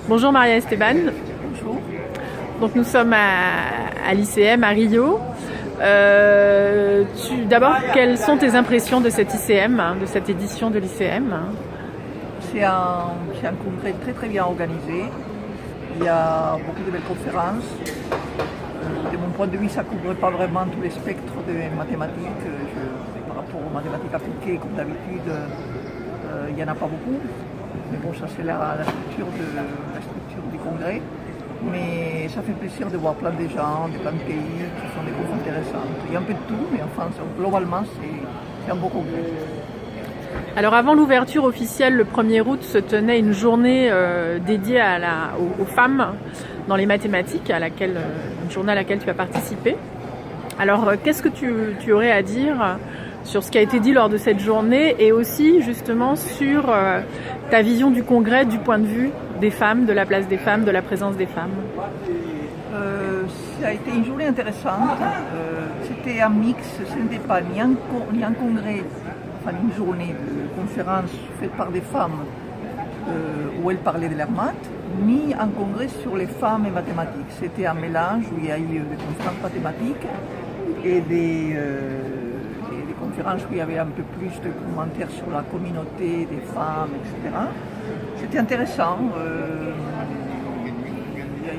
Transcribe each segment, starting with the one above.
Bonjour Maria Esteban. Bonjour. Donc nous sommes à l'ICM à Rio. D'abord, quelles sont tes impressions de cet ICM, de cette édition de l'ICM? C'est un congrès très très bien organisé. Il y a beaucoup de belles conférences. De mon point de vue, ça ne couvre pas vraiment tous les spectres des mathématiques. Par rapport aux mathématiques appliquées, comme d'habitude, il n'y en a pas beaucoup. Mais bon, ça c'est la structure du congrès. Mais ça fait plaisir de voir plein de gens, de plein de pays qui font des cours intéressants. Il y a un peu de tout, mais enfin, globalement, c'est un beau congrès. Alors avant l'ouverture officielle, le 1er août, se tenait une journée dédiée aux femmes dans les mathématiques, une journée à laquelle tu as participé. Alors qu'est-ce que tu aurais à dire sur ce qui a été dit lors de cette journée et aussi justement sur ta vision du congrès du point de vue des femmes, de la place des femmes, de la présence des femmes? Ça a été une journée intéressante. C'était un mix, ce n'était pas ni un congrès, enfin une journée de conférence faite par des femmes où elles parlaient de leurs maths, ni un congrès sur les femmes et mathématiques. C'était un mélange où il y a eu des conférences mathématiques et des conférences où il y avait un peu plus de commentaires sur la communauté des femmes, etc. C'était intéressant.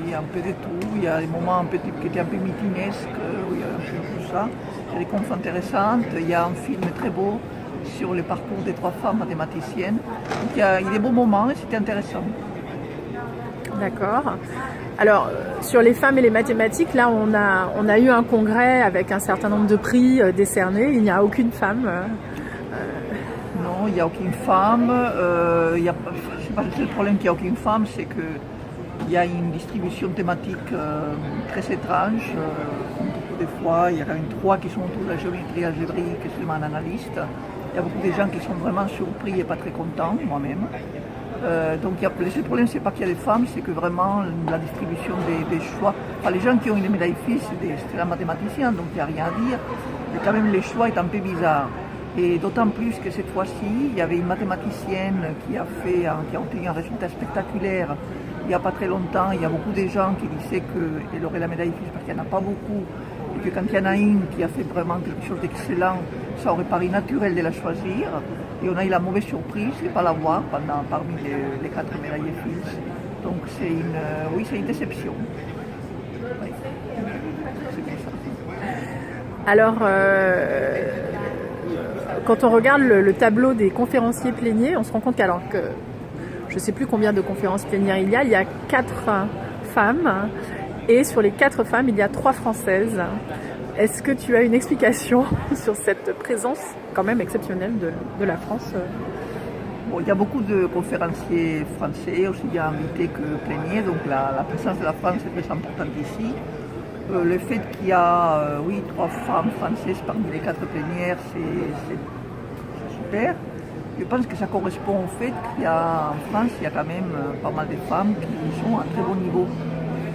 Il y a un peu de tout. Il y a des moments qui étaient un peu mythinesques, où il y a un peu tout ça. Il y a des confs intéressantes. Il y a un film très beau sur le parcours des 3 femmes mathématiciennes. Donc, il y a des beaux moments et c'était intéressant. D'accord. Alors, sur les femmes et les mathématiques, là, on a eu un congrès avec un certain nombre de prix décernés. Il n'y a aucune femme. Non, il n'y a aucune femme. C'est pas le seul problème qu'il n'y a aucune femme, c'est qu'il y a une distribution thématique très étrange. Des fois, il y a quand même 3 qui sont autour de la géométrie algébrique et seulement un analyste. Il y a beaucoup de gens qui sont vraiment surpris et pas très contents, moi-même. Donc le seul problème, c'est pas qu'il y a des femmes, c'est que vraiment la distribution des choix. Enfin, les gens qui ont une médaille Fields, c'est la mathématicienne, donc il n'y a rien à dire. Mais quand même, les choix est un peu bizarre. Et d'autant plus que cette fois-ci, il y avait une mathématicienne qui a obtenu un résultat spectaculaire il n'y a pas très longtemps. Il y a beaucoup de gens qui disaient qu'elle aurait la médaille Fields parce qu'il n'y en a pas beaucoup. Et que quand il y en a une qui a fait vraiment quelque chose d'excellent, ça aurait paru naturel de la choisir. Et on a eu la mauvaise surprise de ne pas la voir parmi les 4 médaillés Fields. Donc c'est une déception. Oui. C'est comme ça. Alors, quand on regarde le tableau des conférenciers pléniers, on se rend compte que je ne sais plus combien de conférences plénières il y a 4 femmes. Et sur les 4 femmes, il y a 3 françaises. Est-ce que tu as une explication sur cette présence quand même exceptionnelle de la France? Bon, il y a beaucoup de conférenciers français, aussi bien invités que pléniers, donc la présence de la France est très importante ici. Le fait qu'il y a 3 femmes françaises parmi les 4 plénières, c'est super. Je pense que ça correspond au fait qu'en France, il y a quand même pas mal de femmes qui sont à très bon niveau.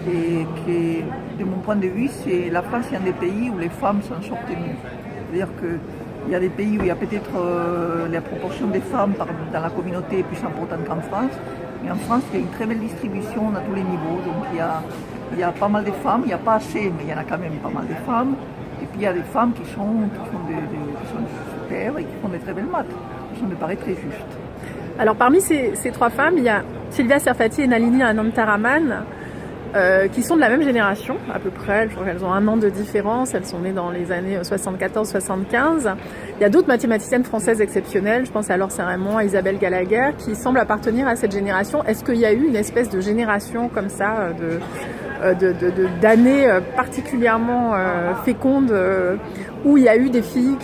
Et que, de mon point de vue, la France est un des pays où les femmes s'en sortent mieux. C'est-à-dire qu'il y a des pays où il y a peut-être la proportion des femmes dans la communauté est plus importante qu'en France. Mais en France, il y a une très belle distribution à tous les niveaux. Donc il y a pas mal de femmes, il n'y a pas assez, mais il y en a quand même pas mal de femmes. Et puis il y a des femmes qui sont super et qui font des très belles maths. Ça me paraît très juste. Alors parmi ces 3 femmes, il y a Sylvia Serfati et Nalini Anantaraman, qui sont de la même génération à peu près. Je crois qu'elles ont 1 an de différence, elles sont nées dans les années 74-75. Il y a d'autres mathématiciennes françaises exceptionnelles, je pense à Laure Saint-Raymond, à Isabelle Gallagher, qui semblent appartenir à cette génération. Est-ce qu'il y a eu une espèce de génération comme ça, d'années particulièrement fécondes, où il y a eu des filles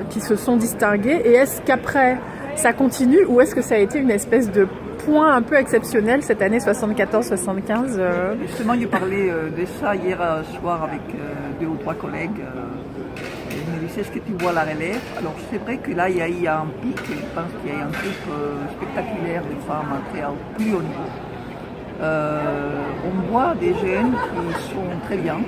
qui se sont distinguées, et est-ce qu'après ça continue, ou est-ce que ça a été une espèce de point un peu exceptionnel cette année 74-75? Justement, je parlais de ça hier soir avec 2 ou 3 collègues. Ils me disaient, est-ce que tu vois la relève? Alors c'est vrai que là, il y a eu un pic, je pense qu'il y a eu un truc spectaculaire de femmes à plus haut niveau. On voit des jeunes qui sont très bien.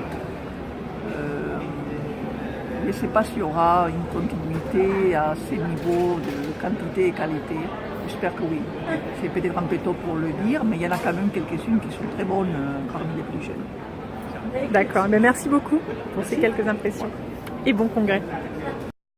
Je ne sais pas s'il y aura une continuité à ces niveaux de quantité et qualité. j'espère que oui. C'est peut-être un peu tôt pour le dire, mais il y en a quand même quelques-unes qui sont très bonnes parmi les plus jeunes. D'accord, mais merci beaucoup pour ces quelques impressions. Et bon congrès.